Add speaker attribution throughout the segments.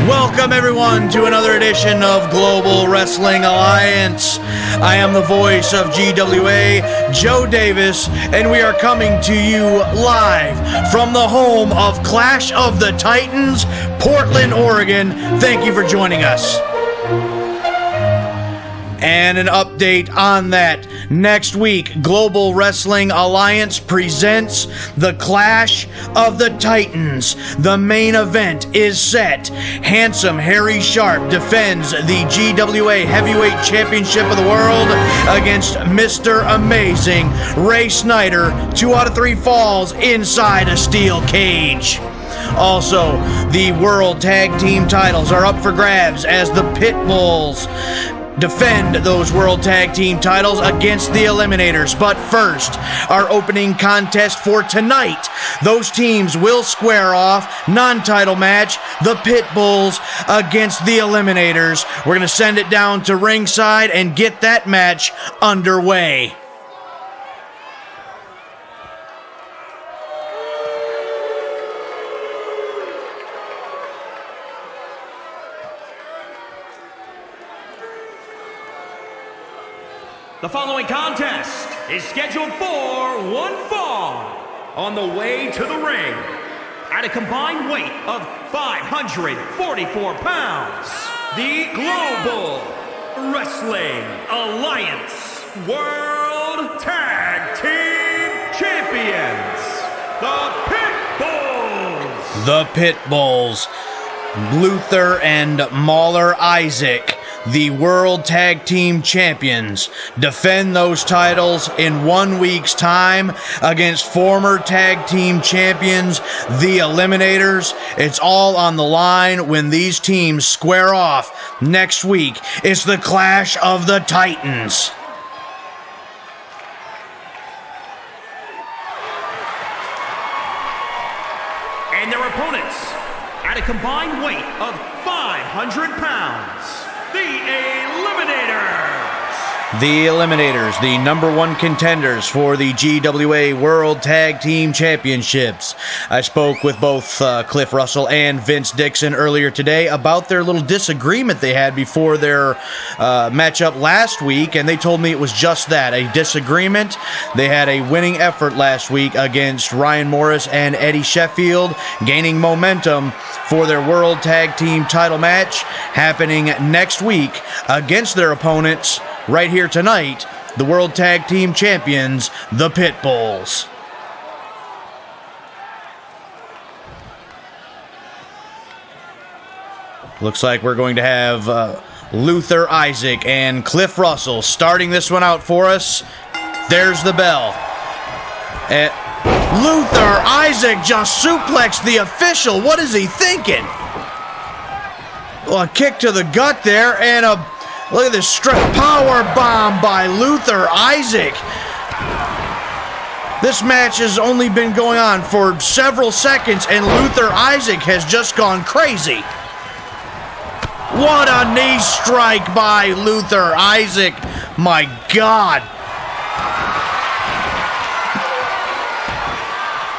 Speaker 1: Welcome everyone to another edition of Global Wrestling Alliance. I am the voice of GWA, Joe Davis, and we are coming to you live from the home of Clash of the Titans, Portland, Oregon. Thank you for joining us. And an update on that. Next week, Global Wrestling Alliance presents the Clash of the Titans. The main event is set. Handsome Harry Sharpe defends the GWA Heavyweight Championship of the World against Mr. Amazing Ray Snyder. 2 out of 3 falls inside a steel cage. Also, the World Tag Team titles are up for grabs as the Pitbulls defend those World Tag Team titles against the Eliminators. But first, our opening contest for tonight. Those teams will square off. Non-title match, the Pitbulls against the Eliminators. We're going to send it down to ringside and get that match underway.
Speaker 2: The following contest is scheduled for one fall. On the way to the ring, at a combined weight of 544 pounds, the Global Wrestling Alliance World Tag Team Champions, the Pitbulls.
Speaker 1: The Pitbulls, Luther and Mauler Isaac, the World Tag Team Champions, defend those titles in 1 week's time against former Tag Team Champions, the Eliminators. It's all on the line when these teams square off next week. It's the Clash of the Titans.
Speaker 2: And their opponents, at a combined weight of 500 pounds, the Eliminators.
Speaker 1: The Eliminators, the #1 contenders for the GWA World Tag Team Championships. I spoke with both Cliff Russell and Vince Dixon earlier today about their little disagreement they had before their matchup last week, and they told me it was just that, a disagreement. They had a winning effort last week against Ryan Morris and Eddie Sheffield, gaining momentum for their World Tag Team title match happening next week against their opponents right here tonight, the World Tag Team Champions, the Pitbulls. Looks like we're going to have Luther Isaac and Cliff Russell starting this one out for us. There's the bell. Luther Isaac just suplexed the official. What is he thinking? Well, a kick to the gut there, and look at this power bomb by Luther Isaac. This match has only been going on for several seconds, and Luther Isaac has just gone crazy. What a knee strike by Luther Isaac. My God.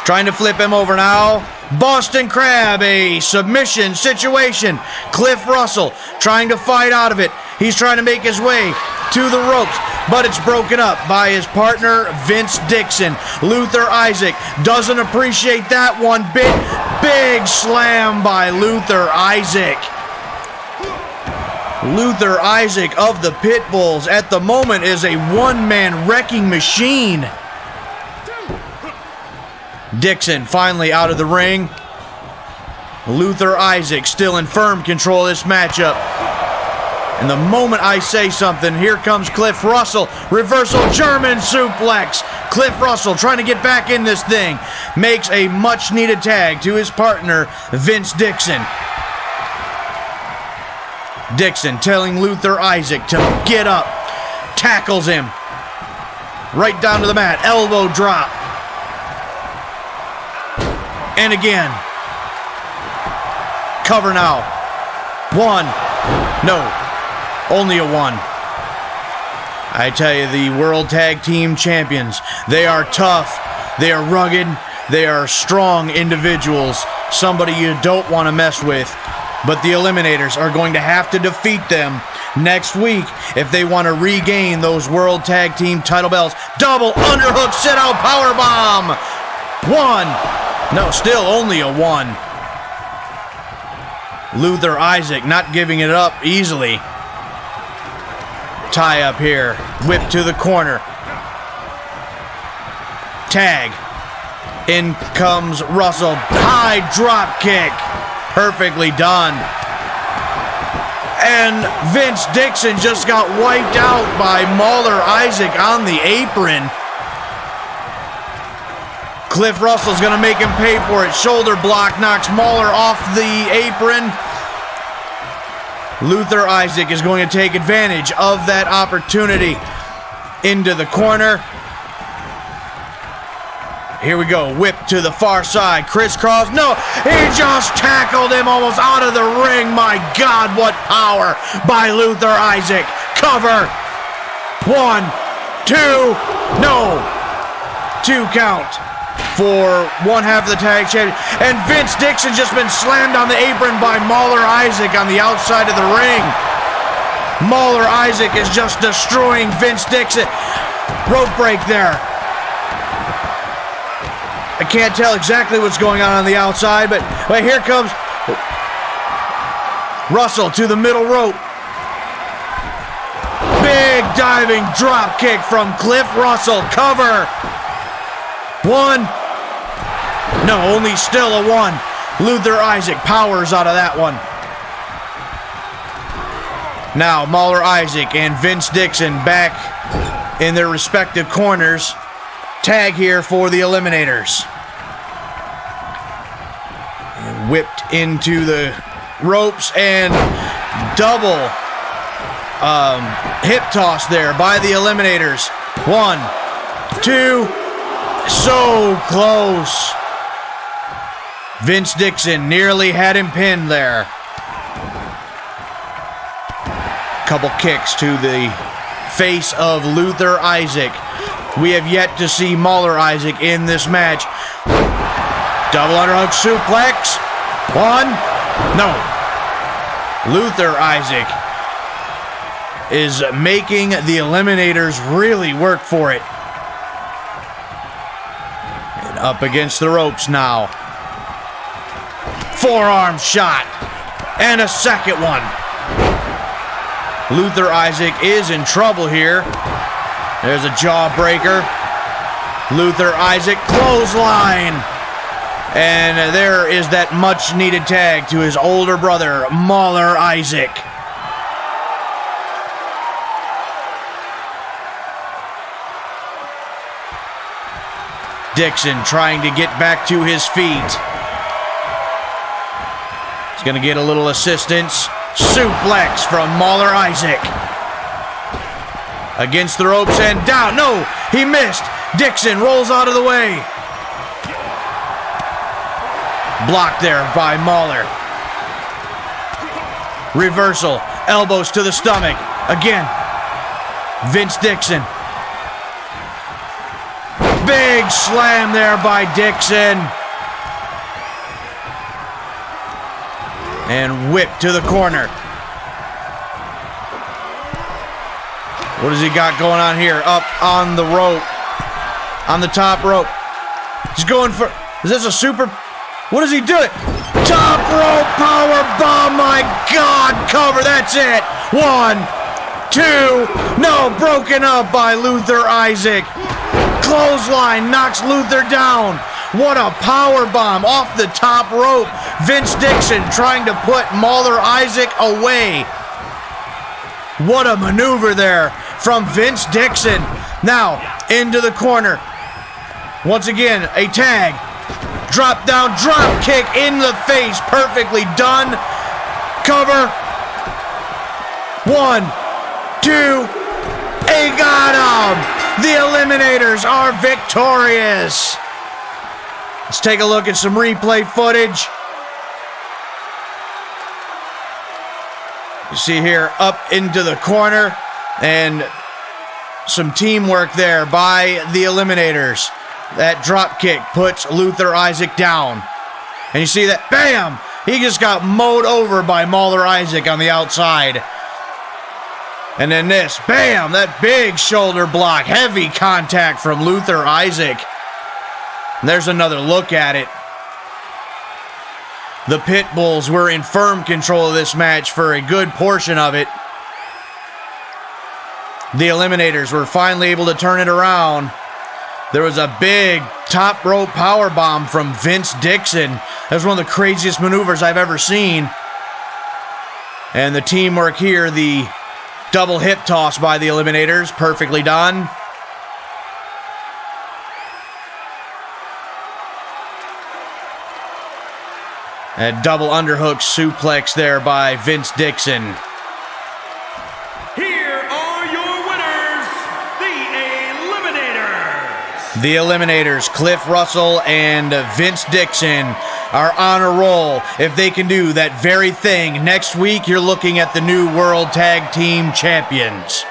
Speaker 1: Trying to flip him over now. Boston Crab, a submission situation. Cliff Russell trying to fight out of it. He's trying to make his way to the ropes, but it's broken up by his partner, Vince Dixon. Luther Isaac doesn't appreciate that one bit. Big slam by Luther Isaac. Luther Isaac of the Pitbulls at the moment is a one-man wrecking machine. Dixon finally out of the ring. Luther Isaac still in firm control of this matchup. And the moment I say something, here comes Cliff Russell. Reversal German suplex. Cliff Russell trying to get back in this thing. Makes a much needed tag to his partner, Vince Dixon. Dixon telling Luther Isaac to get up. Tackles him. Right down to the mat. Elbow drop. And again. Cover now. One. No. Only a one. I tell you, the World Tag Team Champions, they are tough. They are rugged. They are strong individuals. Somebody you don't want to mess with. But the Eliminators are going to have to defeat them next week if they want to regain those World Tag Team title belts. Double underhook sit-out powerbomb. 1. No, still only a 1. Luther Isaac not giving it up easily. Tie up here. Whip to the corner. Tag. In comes Russell. High drop kick. Perfectly done. And Vince Dixon just got wiped out by Mauler Isaac on the apron. Cliff Russell's going to make him pay for it. Shoulder block knocks Mauler off the apron. Luther Isaac is going to take advantage of that opportunity. Into the corner. Here we go. Whip to the far side. Crisscross. No, he just tackled him almost out of the ring. My God, what power by Luther Isaac. Cover. 1, 2. No. 2 count for one half of the tag champion. And Vince Dixon just been slammed on the apron by Mauler Isaac on the outside of the ring. Mauler Isaac is just destroying Vince Dixon. Rope break there. I can't tell exactly what's going on the outside, but here comes Russell to the middle rope. Big diving drop kick from Cliff Russell. Cover. 1. No, only still a 1. Luther Isaac powers out of that one. Now Mauler Isaac and Vince Dixon back in their respective corners. Tag here for the Eliminators. And whipped into the ropes and double hip toss there by the Eliminators. 1, 2, so close. Vince Dixon nearly had him pinned there. Couple kicks to the face of Luther Isaac. We have yet to see Mauler Isaac in this match. Double underhook suplex. 1. No. Luther Isaac is making the Eliminators really work for it. And up against the ropes now. Forearm shot. And a second one. Luther Isaac is in trouble here. There's a jawbreaker. Luther Isaac clothesline. And there is that much needed tag to his older brother, Mauler Isaac. Dixon trying to get back to his feet. He's going to get a little assistance. Suplex from Mauler Isaac. Against the ropes and down. No, he missed. Dixon rolls out of the way. Blocked there by Mauler. Reversal. Elbows to the stomach. Again. Vince Dixon. Big slam there by Dixon. And whip to the corner. What has he got going on here? Up on the rope. On the top rope. He's going for... Is this a super... What is he doing? Top rope power bomb. My God. Cover. That's it. 1, 2. No. Broken up by Luther Isaac. Clothesline knocks Luther down. What a power bomb off the top rope. Vince Dixon trying to put Mauler Isaac away. What a maneuver there from Vince Dixon. Now, into the corner. Once again, a tag. Drop down, drop kick in the face. Perfectly done. Cover. 1, 2. He got him. The Eliminators are victorious. Let's take a look at some replay footage. You see here, up into the corner, and some teamwork there by the Eliminators. That drop kick puts Luther Isaac down. And you see that, bam! He just got mowed over by Mauler Isaac on the outside. And then this, bam, that big shoulder block. Heavy contact from Luther Isaac. And there's another look at it. The Pitbulls were in firm control of this match for a good portion of it. The Eliminators were finally able to turn it around. There was a big top rope powerbomb from Vince Dixon. That was one of the craziest maneuvers I've ever seen. And the teamwork here, the double hip toss by the Eliminators, perfectly done. A double underhook suplex there by Vince Dixon.
Speaker 2: Here are your winners, the Eliminators.
Speaker 1: The Eliminators, Cliff Russell and Vince Dixon, are on a roll. If they can do that very thing, next week you're looking at the new World Tag Team Champions.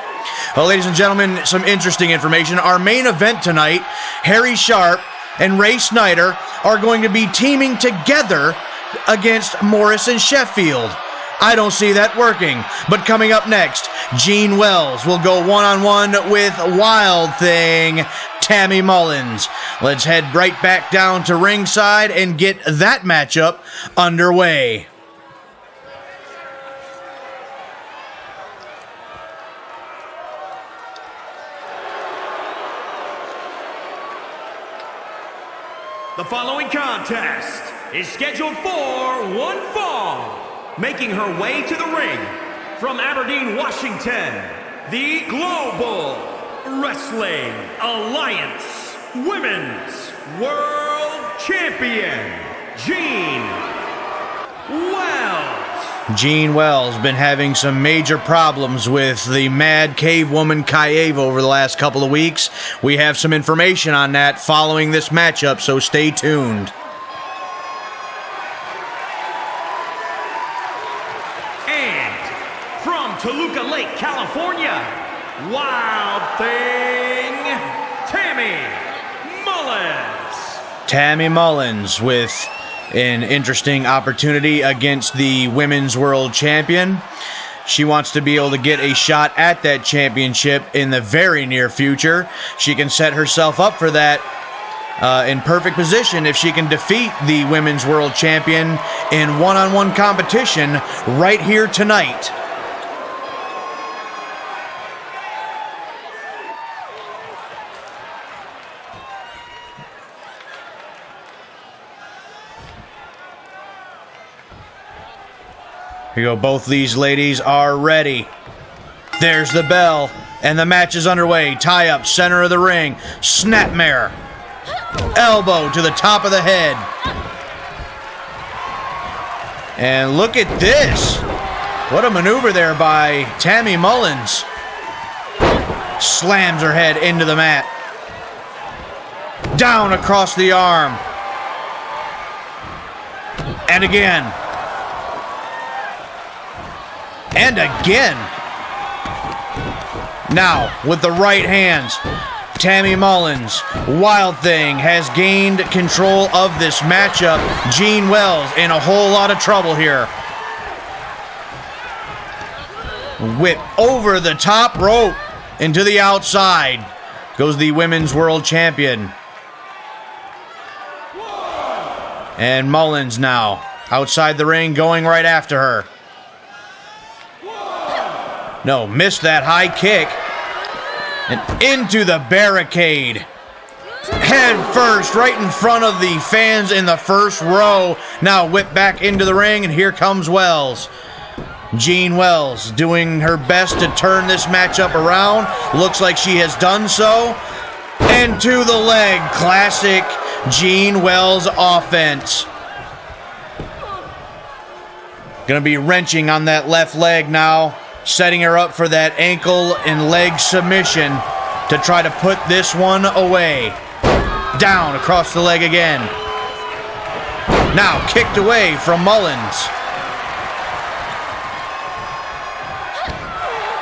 Speaker 1: Well, ladies and gentlemen, some interesting information. Our main event tonight, Harry Sharpe and Ray Snyder are going to be teaming together against Morris and Sheffield. I don't see that working. But coming up next, Gene Wells will go one-on-one with Wild Thing, Tammy Mullins. Let's head right back down to ringside and get that matchup underway.
Speaker 2: The following contest is scheduled for one fall. Making her way to the ring from Aberdeen, Washington, the Global Wrestling Alliance Women's World Champion, Gene Wells.
Speaker 1: Gene Wells been having some major problems with the Mad Cave Woman Kaeva over the last couple of weeks. We have some information on that following this matchup, so stay tuned.
Speaker 2: Toluca Lake, California, Wild Thing, Tammy Mullins.
Speaker 1: Tammy Mullins with an interesting opportunity against the Women's World Champion. She wants to be able to get a shot at that championship in the very near future. She can set herself up for that in perfect position if she can defeat the Women's World Champion in one-on-one competition right here tonight. Here you go, both these ladies are ready. There's the bell, and the match is underway. Tie up, center of the ring, snapmare. Elbow to the top of the head. And look at this. What a maneuver there by Tammy Mullins. Slams her head into the mat. Down across the arm. And again. And again. Now, with the right hands, Tammy Mullins, Wild Thing, has gained control of this matchup. Gene Wells in a whole lot of trouble here. Whip over the top rope into the outside. Goes the Women's World Champion. And Mullins now outside the ring, going right after her. No, missed that high kick. And into the barricade. Head first, right in front of the fans in the first row. Now whipped back into the ring, and here comes Wells. Gene Wells doing her best to turn this matchup around. Looks like she has done so. And to the leg. Classic Gene Wells offense. Gonna be wrenching on that left leg now. Setting her up for that ankle and leg submission to try to put this one away. Down across the leg again. Now kicked away from Mullins.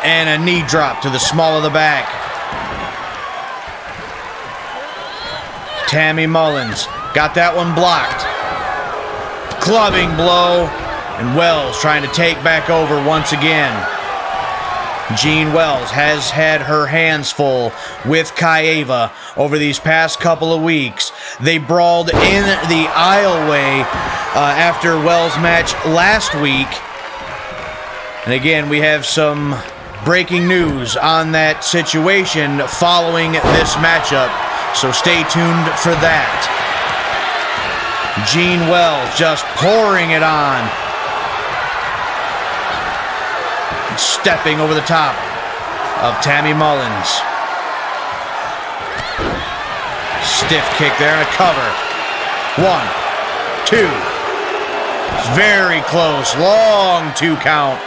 Speaker 1: And a knee drop to the small of the back. Tammy Mullins got that one blocked. clubbing blow, and Wells trying to take back over once again. Jean Wells has had her hands full with Kaeva over these past couple of weeks. They brawled in the aisleway after Wells' match last week. And again, we have some breaking news on that situation following this matchup, so stay tuned for that. Jean Wells just pouring it on. Stepping over the top of Tammy Mullins. Stiff kick there and a cover. 1, 2. Very close. Long 2 count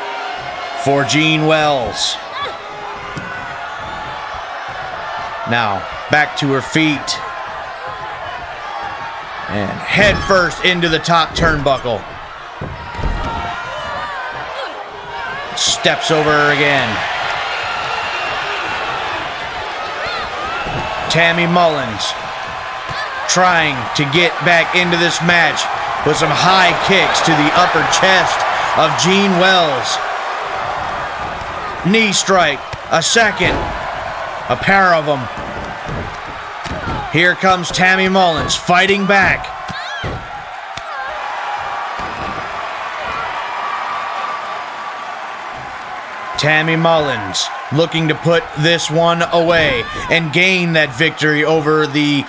Speaker 1: for Jean Wells. Now back to her feet. And head first into the top turnbuckle. Steps over her again. Tammy Mullins trying to get back into this match with some high kicks to the upper chest of Jean Wells. Knee strike, a second, a pair of them. Here comes Tammy Mullins fighting back. Tammy Mullins looking to put this one away and gain that victory over the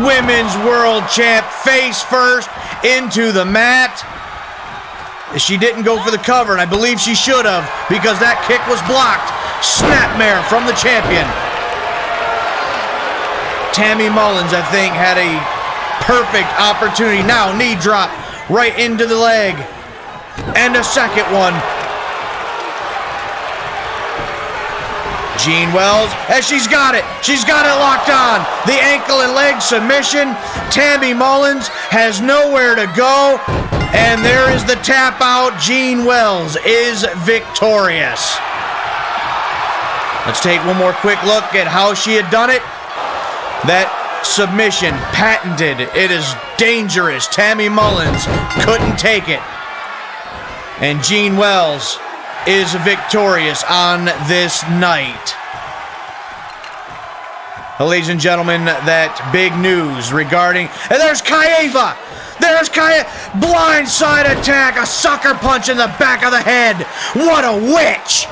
Speaker 1: Women's World Champ. Face first into the mat. She didn't go for the cover, and I believe she should have, because that kick was blocked. Snapmare from the champion. Tammy Mullins, I think, had a perfect opportunity. Now, knee drop right into the leg. And a second one. Jean Wells, as she's got it locked on. The ankle and leg submission. Tammy Mullins has nowhere to go. And there is the tap out. Jean Wells is victorious. Let's take one more quick look at how she had done it. That submission, patented. It is dangerous. Tammy Mullins couldn't take it. And Jean Wells is victorious on this night. Well, ladies and gentlemen, that big news regarding... And there's Kaeva! There's Kaeva! Blindside attack! A sucker punch in the back of the head! What a witch!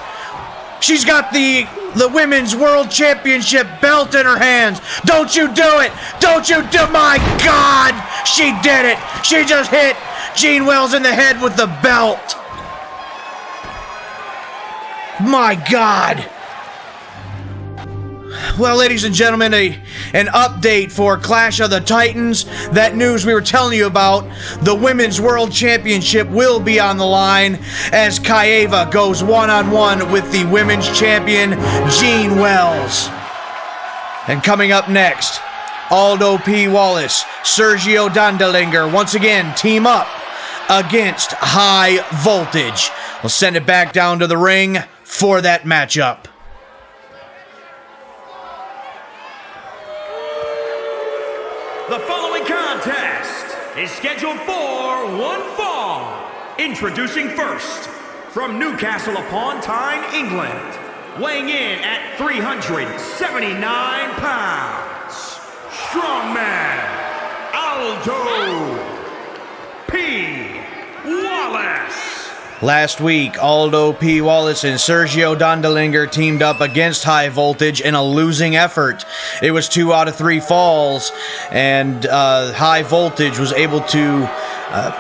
Speaker 1: She's got the Women's World Championship belt in her hands. Don't you do it! Don't you do... My God! She did it! She just hit Jean Wells in the head with the belt. My God. Well, ladies and gentlemen, an update for Clash of the Titans. That news we were telling you about, the Women's World Championship will be on the line as Kaeva goes one-on-one with the Women's Champion, Jean Wells. And coming up next, Aldo P. Wallace, Sergio Dandelinger once again team up against High Voltage. We'll send it back down to the ring for that matchup.
Speaker 2: The following contest is scheduled for one fall. Introducing first, from Newcastle upon Tyne, England, weighing in at 379 pounds, strongman, Aldo P. Wallace.
Speaker 1: Last week, Aldo P. Wallace and Sergio Dandelinger teamed up against High Voltage in a losing effort. It was 2 out of 3 falls, and High Voltage was able to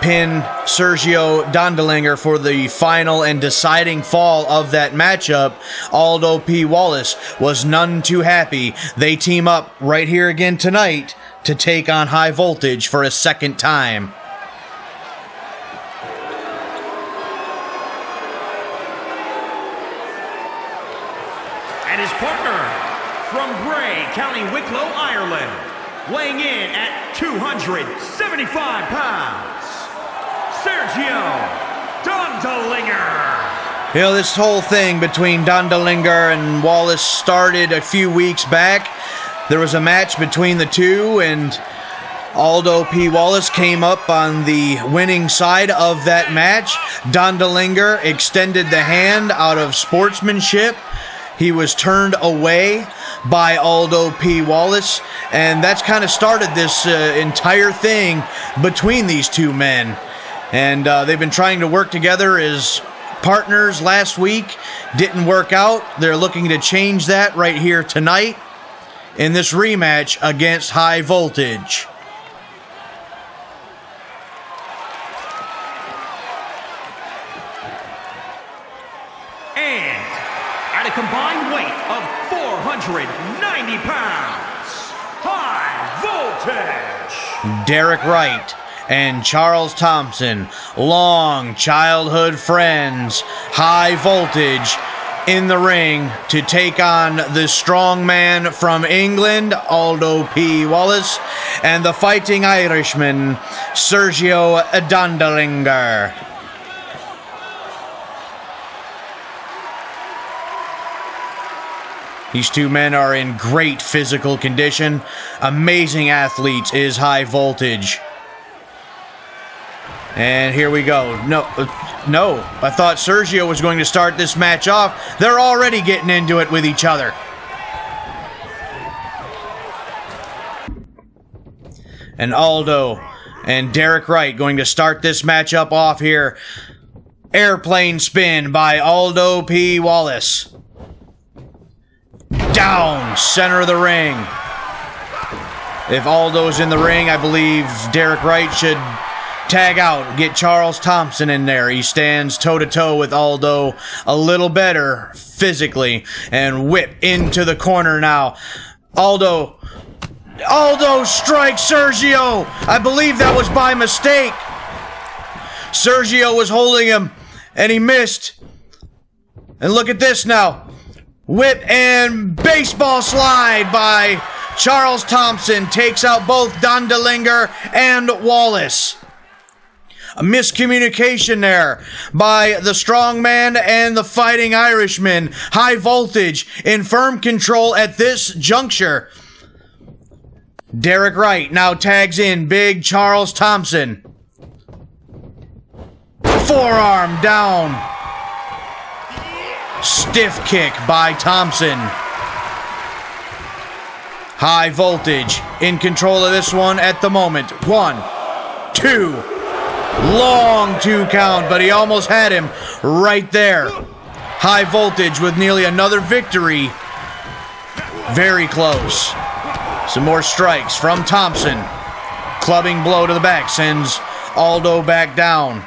Speaker 1: pin Sergio Dandelinger for the final and deciding fall of that matchup. Aldo P. Wallace was none too happy. They team up right here again tonight to take on High Voltage for a second time.
Speaker 2: And his partner, from Bray, County Wicklow, Ireland, weighing in at 275 pounds, Sergio Dandelinger.
Speaker 1: You know, this whole thing between Dandelinger and Wallace started a few weeks back. There was a match between the two, and Aldo P. Wallace came up on the winning side of that match. Dondelinger extended the hand out of sportsmanship. He was turned away by Aldo P. Wallace, and that's kind of started this entire thing between these two men. And they've been trying to work together as partners last week. Didn't work out. They're looking to change that right here tonight in this rematch against High Voltage.
Speaker 2: And at a combined weight of 490 pounds, High Voltage,
Speaker 1: Derek Wright and Charles Thompson, long childhood friends. High Voltage in the ring to take on the strong man from England, Aldo P. Wallace, and the Fighting Irishman, Sergio Dondelinger. These two men are in great physical condition. Amazing athletes is High Voltage. And here we go. No, I thought Sergio was going to start this match off. They're already getting into it with each other. And Aldo and Derek Wright going to start this matchup off here. Airplane spin by Aldo P. Wallace. Down, center of the ring. If Aldo's in the ring, I believe Derek Wright should tag out, get Charles Thompson in there. He stands toe-to-toe with Aldo a little better physically. And whip into the corner now. Aldo strikes Sergio. I believe that was by mistake. Sergio was holding him, and he missed. And look at this now. Whip and baseball slide by Charles Thompson. Takes out both Dondelinger and Wallace. A miscommunication there by the strong man and the Fighting Irishman. High Voltage in firm control at this juncture. Derek Wright now tags in big Charles Thompson. Forearm down. Stiff kick by Thompson. High Voltage in control of this one at the moment. 1, 2. Long 2 count, but he almost had him right there. High Voltage with nearly another victory. Very close. Some more strikes from Thompson. Clubbing blow to the back sends Aldo back down.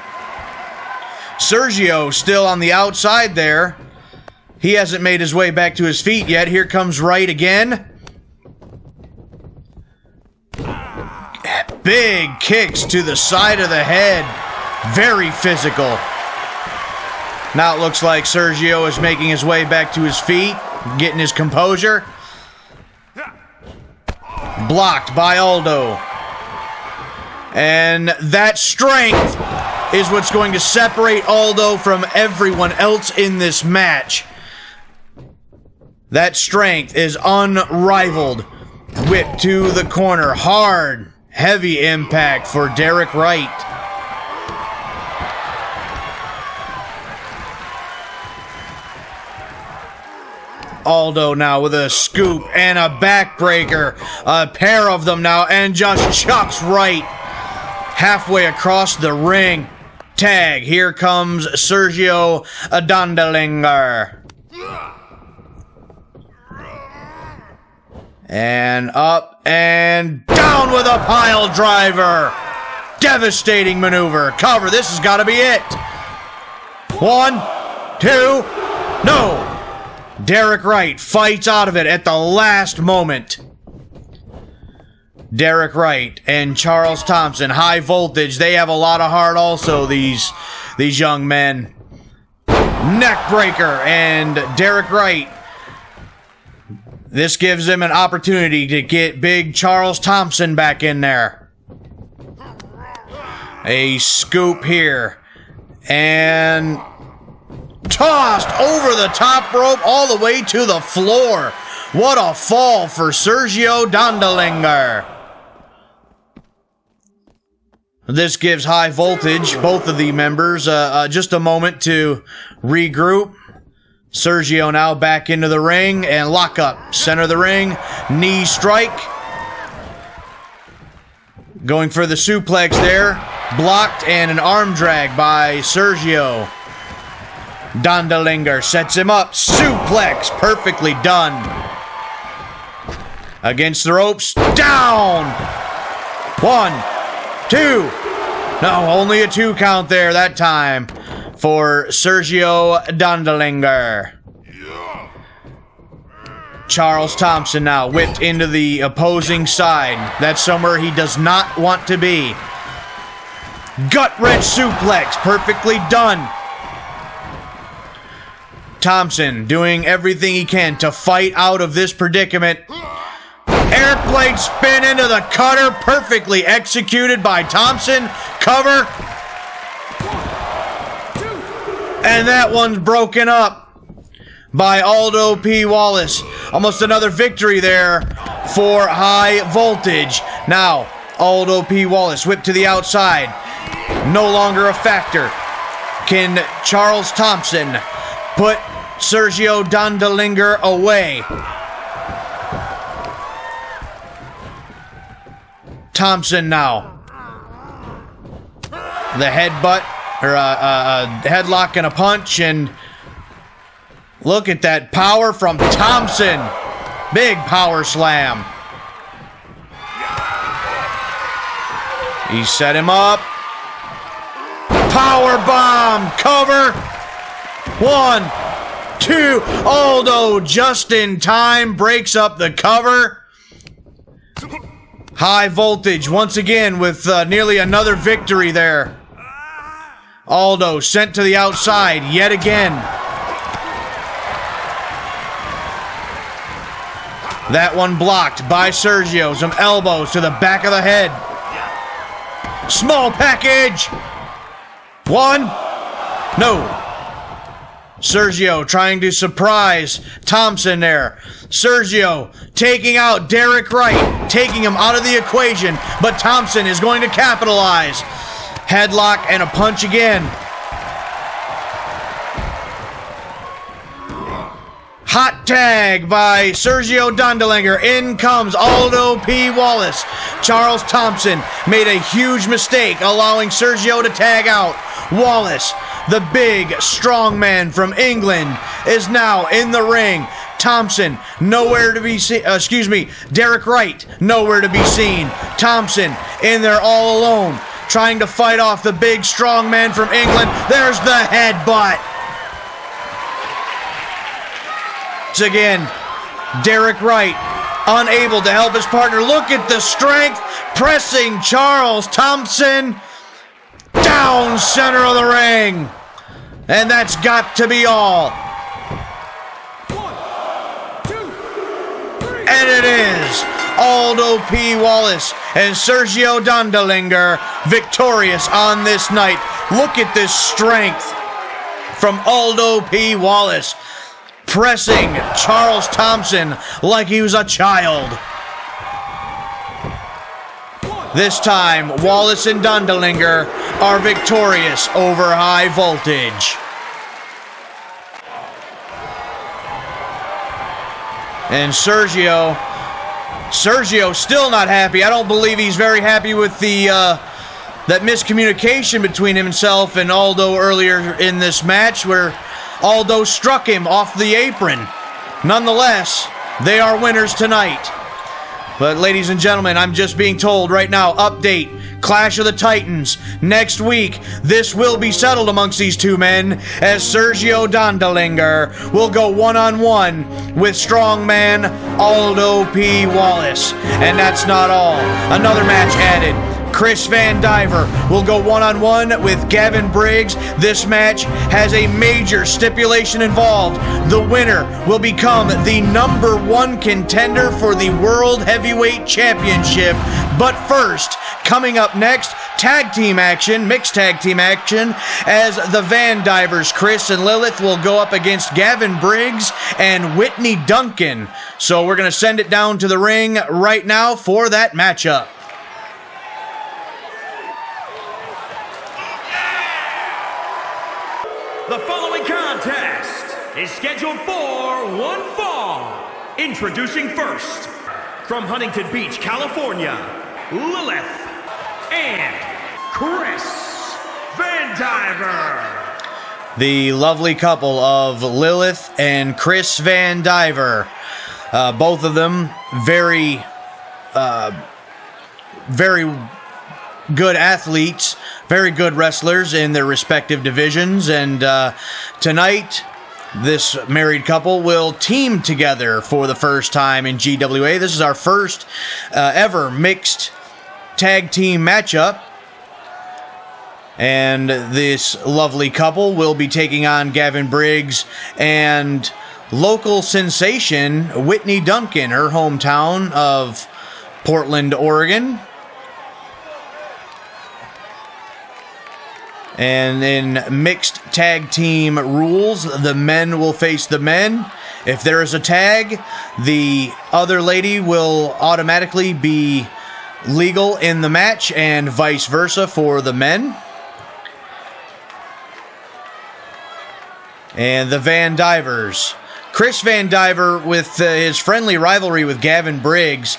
Speaker 1: Sergio still on the outside there. He hasn't made his way back to his feet yet. Here comes Wright again. Big kicks to the side of the head. Very physical. Now it looks like Sergio is making his way back to his feet, getting his composure. Blocked by Aldo. And that strength is what's going to separate Aldo from everyone else in this match. That strength is unrivaled. Whip to the corner. Hard. Heavy impact for Derek Wright. Aldo now with a scoop and a backbreaker. A pair of them now, and just chucks Wright halfway across the ring. Tag. Here comes Sergio Dondelinger. And up and down with a pile driver. Devastating maneuver. Cover. This has got to be it. 1, 2. No. Derek Wright fights out of it at the last moment. Derek Wright and Charles Thompson. High Voltage. They have a lot of heart also, these young men. Neckbreaker, and Derek Wright. This gives him an opportunity to get big Charles Thompson back in there. A scoop here. And tossed over the top rope all the way to the floor. What a fall for Sergio Dondelinger. This gives High Voltage, both of the members, just a moment to regroup. Sergio now back into the ring and lock up. Center of the ring, knee strike. Going for the suplex there. Blocked and an arm drag by Sergio. Dondalinger sets him up. Suplex, perfectly done. Against the ropes, down. 1, 2. No, only a 2 count there that time for Sergio Dondalinger. Charles Thompson now whipped into the opposing side. That's somewhere he does not want to be. Gut-wrench suplex, perfectly done. Thompson doing everything he can to fight out of this predicament. Airplane spin into the cutter, perfectly executed by Thompson. Cover. And that one's broken up by Aldo P. Wallace. Almost another victory there for High Voltage. Now, Aldo P. Wallace whipped to the outside. No longer a factor. Can Charles Thompson put Sergio Dondalinger away? Thompson now. The headbutt, or a headlock and a punch, and look at that power from Thompson. Big power slam. He set him up. Power bomb. Cover. 1, 2. Aldo just in time breaks up the cover. High Voltage once again with nearly another victory there. Aldo sent to the outside yet again. That one blocked by Sergio. Some elbows to the back of the head. Small package. 1. No. Sergio trying to surprise Thompson there. Sergio taking out Derek Wright, taking him out of the equation, but Thompson is going to capitalize. Headlock and a punch again. Hot tag by Sergio Dondalinger. In comes Aldo P. Wallace. Charles Thompson made a huge mistake allowing Sergio to tag out. Wallace, the big, strong man from England, is now in the ring. Thompson, nowhere to be seen. Derek Wright, nowhere to be seen. Thompson in there all alone, trying to fight off the big, strong man from England. There's the headbutt. Again, Derek Wright unable to help his partner. Look at the strength, pressing Charles Thompson down center of the ring. And that's got to be all. 1, 2, 3. And it is Aldo P. Wallace and Sergio Dondalinger victorious on this night. Look at this strength from Aldo P. Wallace, pressing Charles Thompson like he was a child. This time, Wallace and Dondalinger are victorious over High Voltage. And Sergio still not happy. I don't believe he's very happy with the that miscommunication between himself and Aldo earlier in this match, where Aldo struck him off the apron. Nonetheless, they are winners tonight. But ladies and gentlemen, I'm just being told right now, update, Clash of the Titans. Next week, this will be settled amongst these two men, as Sergio Dondalinger will go one-on-one with strongman Aldo P. Wallace. And that's not all. Another match added. Chris Vandiver will go one-on-one with Gavin Briggs. This match has a major stipulation involved. The winner will become the #1 contender for the World Heavyweight Championship. But first, coming up next, tag team action, mixed tag team action, as the Vandivers, Chris and Lilith, will go up against Gavin Briggs and Whitney Duncan. So we're going to send it down to the ring right now for that matchup.
Speaker 2: is scheduled for one fall. Introducing first, from Huntington Beach, California, Lilith and Chris Vandiver.
Speaker 1: The lovely couple of Lilith and Chris Vandiver. Both of them very good athletes, very good wrestlers in their respective divisions. And tonight, this married couple will team together for the first time in GWA. This is our first ever mixed tag team matchup. And this lovely couple will be taking on Gavin Briggs and local sensation Whitney Duncan, her hometown of Portland, Oregon. And in mixed tag team rules, the men will face the men. If there is a tag, the other lady will automatically be legal in the match, and vice versa for the men. And the Vandivers. Chris Vandiver, with his friendly rivalry with Gavin Briggs,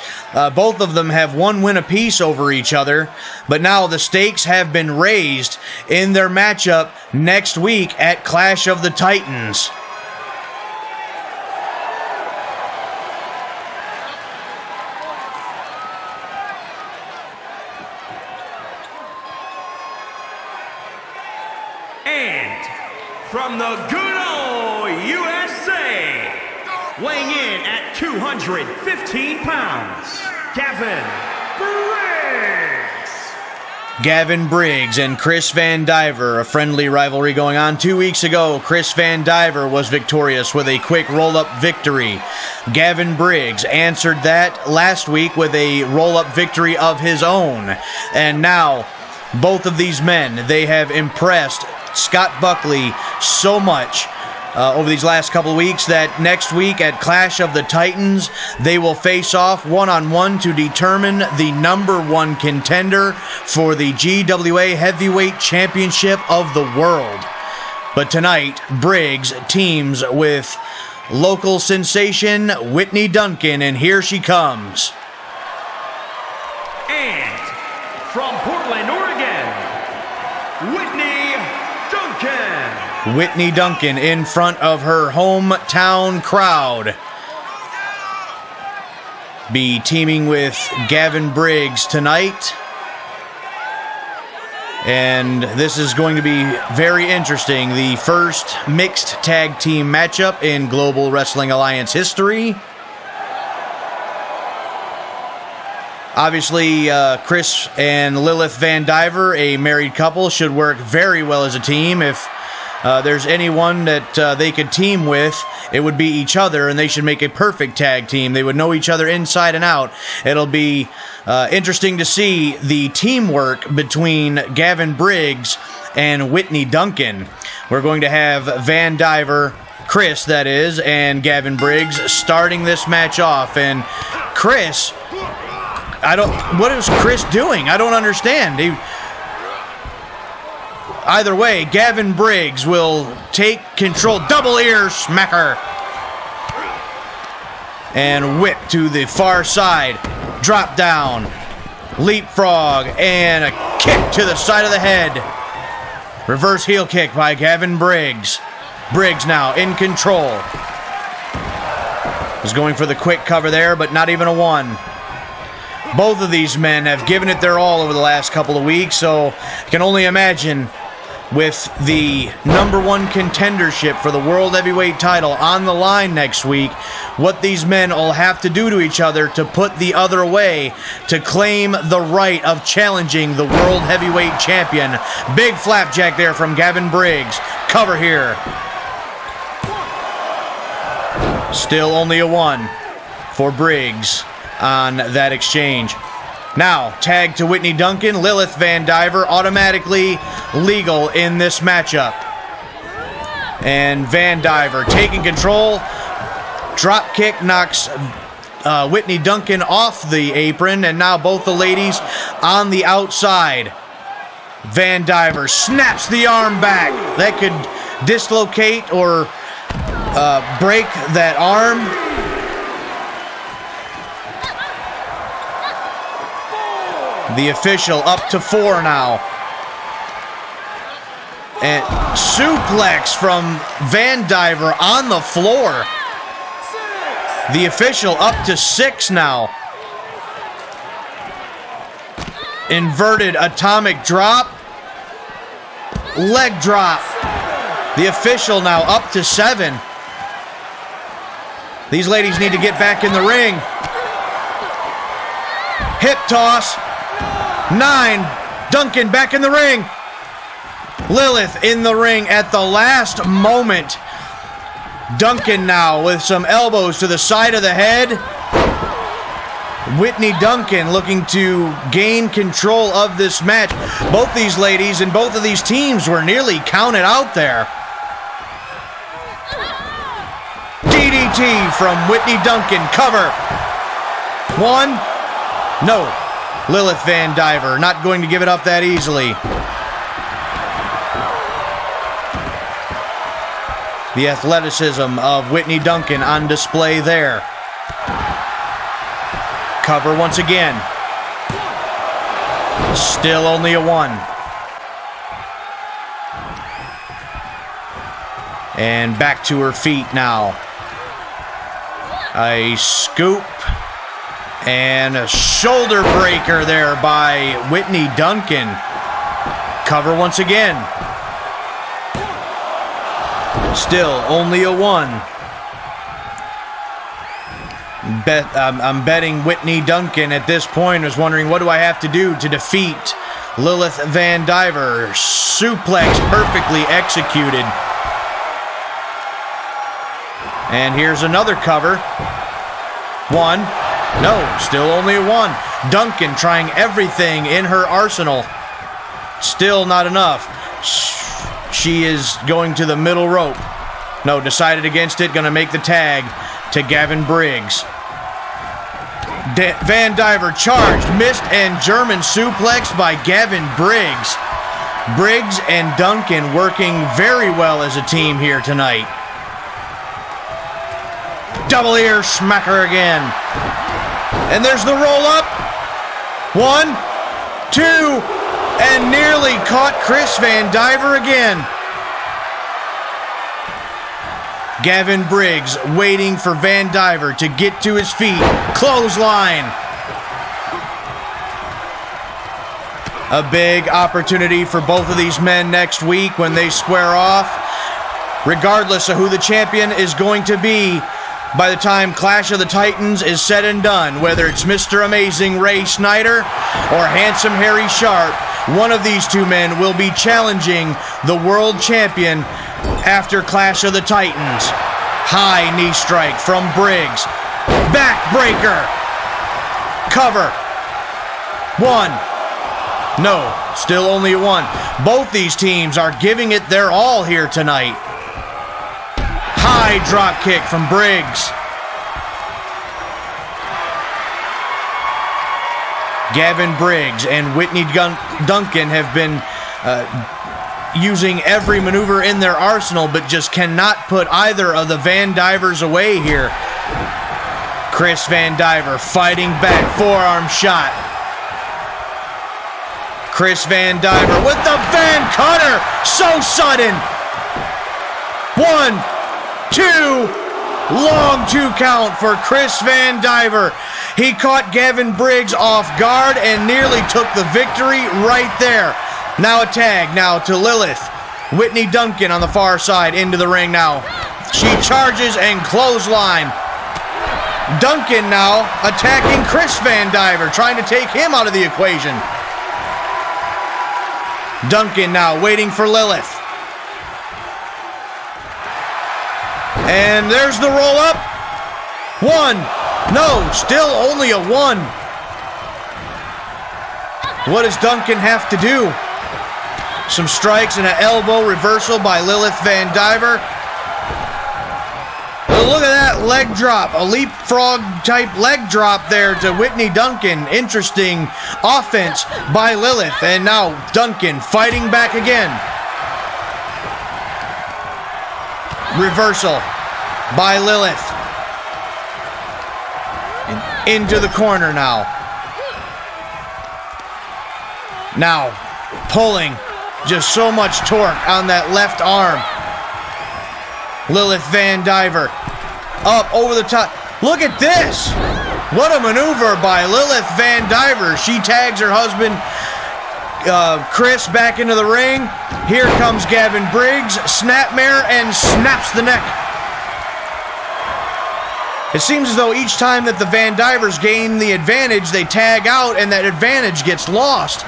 Speaker 1: both of them have one win apiece over each other, but now the stakes have been raised in their matchup next week at Clash of the Titans.
Speaker 2: And from the good old USA, weighing in at 215 pounds, Gavin Briggs.
Speaker 1: Gavin Briggs and Chris Vandiver, a friendly rivalry going on 2 weeks ago. Chris Vandiver was victorious with a quick roll-up victory. Gavin Briggs answered that last week with a roll-up victory of his own. And now, both of these men, they have impressed Scott Buckley so much over these last couple of weeks that next week at Clash of the Titans, they will face off one-on-one to determine the #1 contender for the GWA Heavyweight Championship of the world. But tonight, Briggs teams with local sensation Whitney Duncan, and here she comes.
Speaker 2: And from Portland, Oregon, Whitney Duncan.
Speaker 1: Whitney Duncan in front of her hometown crowd. Be teaming with Gavin Briggs tonight. And this is going to be very interesting. The first mixed tag team matchup in Global Wrestling Alliance history. Obviously, Chris and Lilith Vandiver, a married couple, should work very well as a team. If there's anyone that they could team with, it would be each other, and they should make a perfect tag team. They would know each other inside and out. It'll be interesting to see the teamwork between Gavin Briggs and Whitney Duncan. We're going to have Vandiver, Chris that is, and Gavin Briggs starting this match off. And Chris, what is Chris doing? I don't understand. Either way, Gavin Briggs will take control. Double ear smacker. And whip to the far side. Drop down. Leapfrog. And a kick to the side of the head. Reverse heel kick by Gavin Briggs. Briggs now in control. Was going for the quick cover there, but not even a one. Both of these men have given it their all over the last couple of weeks, so I can only imagine with the #1 contendership for the World Heavyweight title on the line next week, what these men will have to do to each other to put the other away to claim the right of challenging the World Heavyweight Champion. Big flapjack there from Gavin Briggs. Cover here. Still only a one for Briggs on that exchange. Now, tag to Whitney Duncan. Lilith Vandiver automatically legal in this matchup. And Vandiver taking control. Drop kick knocks Whitney Duncan off the apron. And now both the ladies on the outside. Vandiver snaps the arm back. That could dislocate or break that arm. The official up to 4 now. And suplex from Vandiver on the floor. The official up to 6 now. Inverted atomic drop. Leg drop. The official now up to 7. These ladies need to get back in the ring. Hip toss. 9. Duncan back in the ring. Lilith in the ring at the last moment. Duncan now with some elbows to the side of the head. Whitney Duncan looking to gain control of this match. Both these ladies and both of these teams were nearly counted out there. DDT from Whitney Duncan. Cover. 1. No. Lilith Vandiver not going to give it up that easily. The athleticism of Whitney Duncan on display there. Cover once again. Still only a 1. And back to her feet now. A scoop. And a shoulder breaker there by Whitney Duncan. Cover once again. Still only a 1. I'm betting Whitney Duncan at this point is wondering, what do I have to do to defeat Lilith Vandiver? Suplex perfectly executed. And here's another cover. 1. No, still only a 1. Duncan trying everything in her arsenal. Still not enough. She is going to the middle rope. No, decided against it. Going to make the tag to Gavin Briggs. Vandiver charged, missed, and German suplex by Gavin Briggs. Briggs and Duncan working very well as a team here tonight. Double ear smacker again. And there's the roll up. 1, 2, and nearly caught Chris Vandiver again. Gavin Briggs waiting for Vandiver to get to his feet. Clothesline. A big opportunity for both of these men next week when they square off. Regardless of who the champion is going to be, by the time Clash of the Titans is said and done, whether it's Mr. Amazing Ray Snyder or Handsome Harry Sharpe, one of these two men will be challenging the world champion after Clash of the Titans. High knee strike from Briggs. Backbreaker. Cover. 1. No, still only a 1. Both these teams are giving it their all here tonight. High drop kick from Briggs. Gavin Briggs and Whitney Duncan have been using every maneuver in their arsenal, but just cannot put either of the Vandivers away here. Chris Vandiver fighting back, forearm shot. Chris Vandiver with the Van Cutter, so sudden. 1, 2, long 2 count for Chris Vandiver. He caught Gavin Briggs off guard and nearly took the victory right there. Now a tag now to Lilith. Whitney Duncan on the far side into the ring now. She charges and clothesline. Duncan now attacking Chris Vandiver, trying to take him out of the equation. Duncan now waiting for Lilith. And there's the roll up. 1. No, still only a 1. What does Duncan have to do? Some strikes and an elbow reversal by Lilith Vandiver. Look at that leg drop. A leapfrog type leg drop there to Whitney Duncan. Interesting offense by Lilith. And now Duncan fighting back again. Reversal. by Lilith. And into the corner now. Now, pulling. Just so much torque on that left arm. Lilith Vandiver. Up over the top. Look at this. What a maneuver by Lilith Vandiver. She tags her husband, Chris, back into the ring. Here comes Gavin Briggs. Snapmare and snaps the neck. It seems as though each time that the Vandivers gain the advantage, they tag out and that advantage gets lost.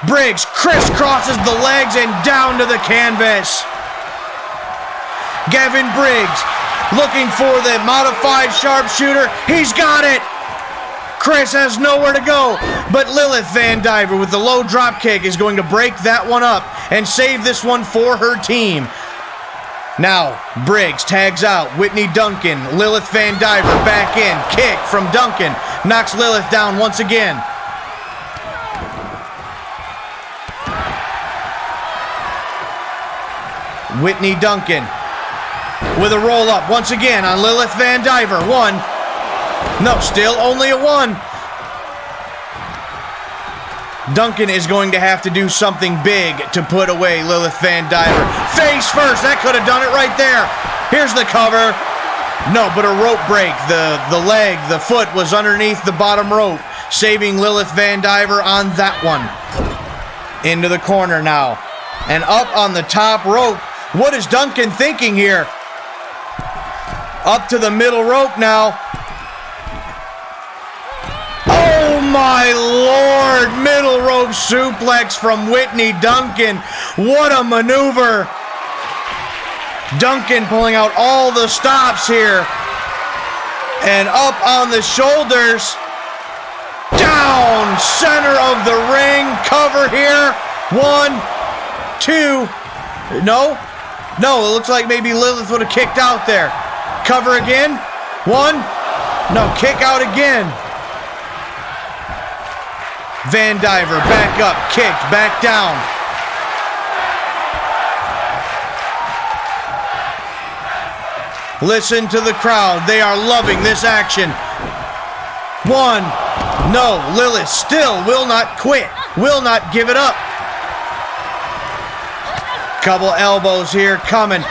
Speaker 1: Briggs crisscrosses the legs and down to the canvas. Gavin Briggs looking for the modified sharpshooter. He's got it. Chris has nowhere to go. But Lilith Vandiver with the low drop kick is going to break that one up and save this one for her team. Now, Briggs tags out Whitney Duncan. Lilith Vandiver back in. Kick from Duncan. Knocks Lilith down once again. Whitney Duncan with a roll-up once again on Lilith Vandiver. One. No, still only a one. Duncan is going to have to do something big to put away Lilith Vandiver. Face first. That could have done it right there. Here's the cover. No, but a rope break. The leg, the foot was underneath the bottom rope, saving Lilith Vandiver on that one. Into the corner now. And up on the top rope. What is Duncan thinking here? Up to the middle rope now. Oh my Lord! Middle rope suplex from Whitney Duncan. What a maneuver. Duncan pulling out all the stops here. And up on the shoulders. Down center of the ring. Cover here. 1, 2. No, it looks like maybe Lilith would have kicked out there. Cover again. 1. No, kick out again. Vandiver back up, kicked, back down. Listen to the crowd. They are loving this action. 1. No, Lilith still will not quit. Will not give it up. Couple elbows here coming.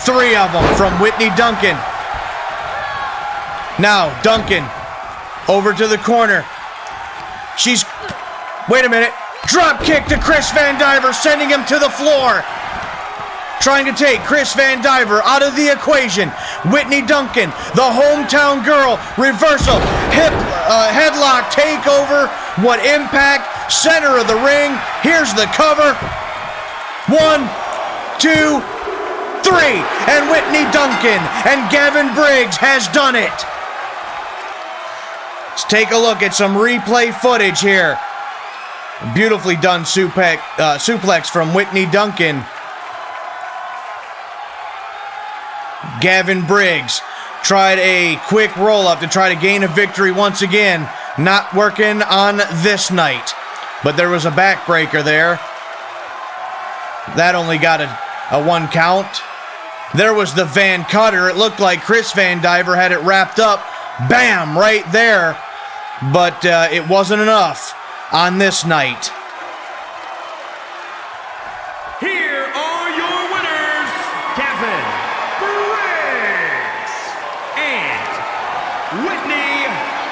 Speaker 1: 3 of them from Whitney Duncan. Now, Duncan over to the corner. Wait a minute. Drop kick to Chris Vandiver, sending him to the floor. Trying to take Chris Vandiver out of the equation. Whitney Duncan, the hometown girl, reversal, headlock takeover. What impact? Center of the ring. Here's the cover. 1, 2, 3. And Whitney Duncan and Gavin Briggs has done it. Let's take a look at some replay footage here. Beautifully done suplex from Whitney Duncan. Gavin Briggs tried a quick roll-up to try to gain a victory once again. Not working on this night. But there was a backbreaker there. That only got a 1 count. There was the Van Cutter. It looked like Chris Vandiver had it wrapped up. Bam! Right there. But it wasn't enough on this night.
Speaker 2: Here are your winners, Gavin Briggs and Whitney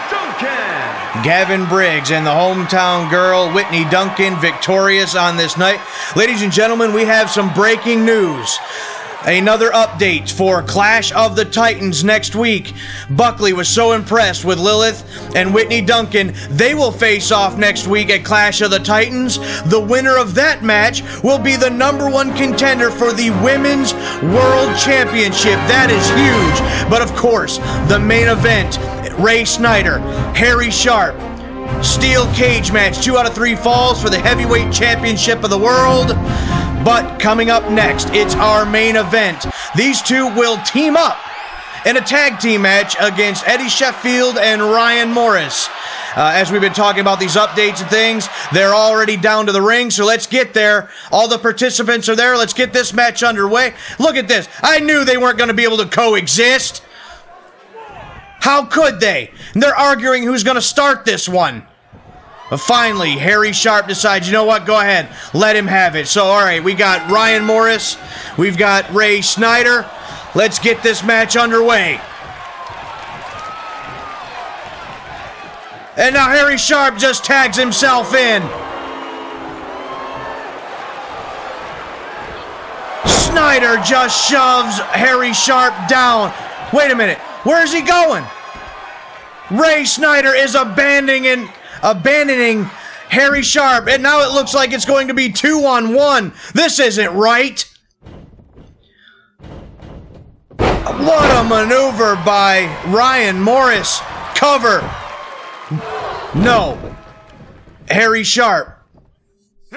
Speaker 2: Duncan.
Speaker 1: Gavin Briggs and the hometown girl, Whitney Duncan, victorious on this night. Ladies and gentlemen, we have some breaking news. Another update for Clash of the Titans next week. Buckley was so impressed with Lilith and Whitney Duncan. They will face off next week at Clash of the Titans. The winner of that match will be the #1 contender for the Women's World Championship. That is huge. But of course, the main event, Ray Snyder, Harry Sharpe, steel cage match, 2 out of 3 falls for the heavyweight championship of the world. But coming up next, it's our main event. These two will team up in a tag team match against Eddie Sheffield and Ryan Morris. As we've been talking about these updates and things, they're already down to the ring, so let's get there. All the participants are there. Let's get this match underway. Look at this. I knew they weren't going to be able to coexist. How could they? And they're arguing who's going to start this one. But finally, Harry Sharpe decides, you know what, go ahead, let him have it. So, all right, we got Ryan Morris, we've got Ray Snyder. Let's get this match underway. And now Harry Sharpe just tags himself in. Snyder just shoves Harry Sharpe down. Wait a minute, where's he going? Ray Snyder is abandoning Harry Sharpe, and now it looks like it's going to be 2-on-1. This isn't right. What a maneuver by Ryan Morris. Cover. No. Harry Sharpe.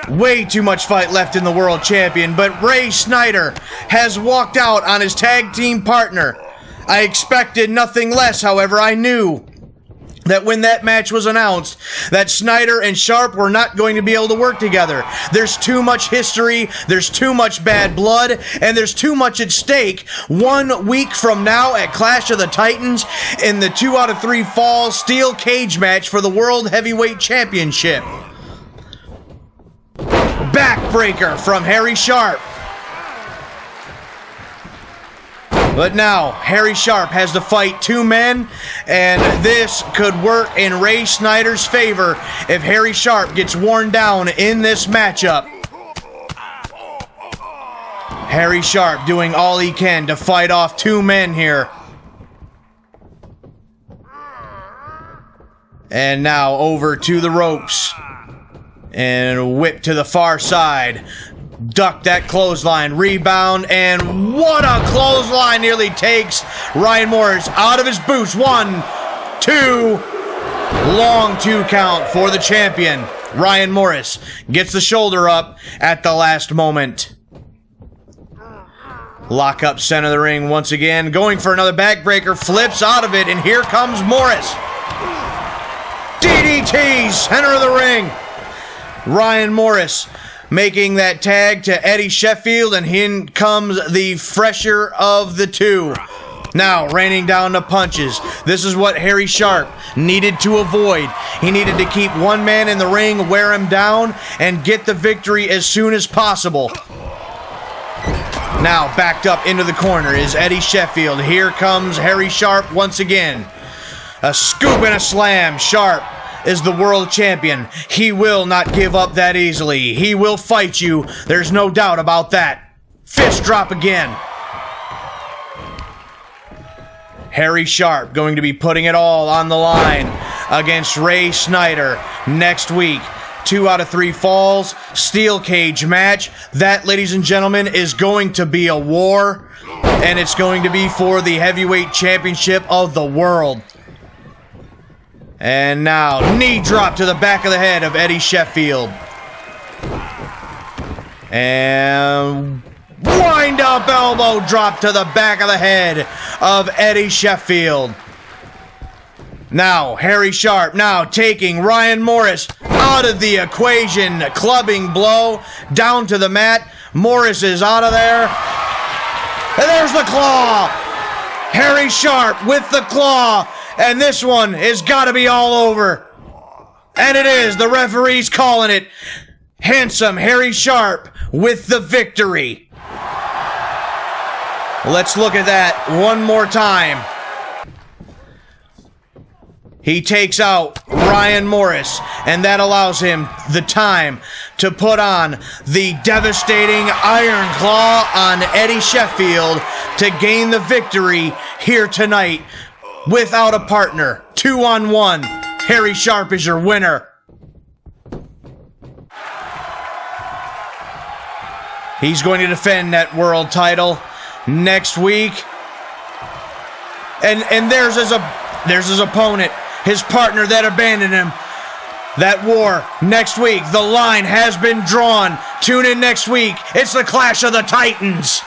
Speaker 1: Way too much fight left in the world champion, but Ray Snyder has walked out on his tag team partner. I expected nothing less, however. I knew that when that match was announced, that Snyder and Sharpe were not going to be able to work together. There's too much history, there's too much bad blood, and there's too much at stake. 1 week from now at Clash of the Titans in the 2 out of 3 fall steel cage match for the World Heavyweight Championship. Backbreaker from Harry Sharpe. But now, Harry Sharpe has to fight 2 men, and this could work in Ray Snyder's favor if Harry Sharpe gets worn down in this matchup. Harry Sharpe doing all he can to fight off 2 men here. And now over to the ropes. And whip to the far side. Duck that clothesline, rebound, and what a clothesline nearly takes Ryan Morris out of his boots. 1, 2, long 2 count for the champion. Ryan Morris gets the shoulder up at the last moment. Lock up center of the ring once again, going for another backbreaker, flips out of it, and here comes Morris. DDT, center of the ring. Ryan Morris making that tag to Eddie Sheffield, and in comes the fresher of the 2. Now, raining down the punches. This is what Harry Sharpe needed to avoid. He needed to keep 1 man in the ring, wear him down, and get the victory as soon as possible. Now, backed up into the corner is Eddie Sheffield. Here comes Harry Sharpe once again. A scoop and a slam. Sharpe is the world champion. He will not give up that easily. He will fight you. There's no doubt about that. Fist drop again. Harry Sharpe going to be putting it all on the line against Ray Snyder next week. 2 out of 3 falls, steel cage match. That, ladies and gentlemen, is going to be a war, and it's going to be for the heavyweight championship of the world. And now, knee drop to the back of the head of Eddie Sheffield. And wind up elbow drop to the back of the head of Eddie Sheffield. Now, Harry Sharpe now taking Ryan Morris out of the equation. Clubbing blow down to the mat. Morris is out of there. And there's the claw. Harry Sharpe with the claw. And this one has got to be all over. And it is. The referee's calling it. Handsome Harry Sharpe with the victory. Let's look at that one more time. He takes out Ryan Morris, and that allows him the time to put on the devastating Iron Claw on Eddie Sheffield to gain the victory here tonight. Without a partner, 2-on-1, Harry Sharpe is your winner. He's going to defend that world title next week. And there's his opponent, his partner that abandoned him. That war next week. The line has been drawn. Tune in next week. It's the Clash of the Titans.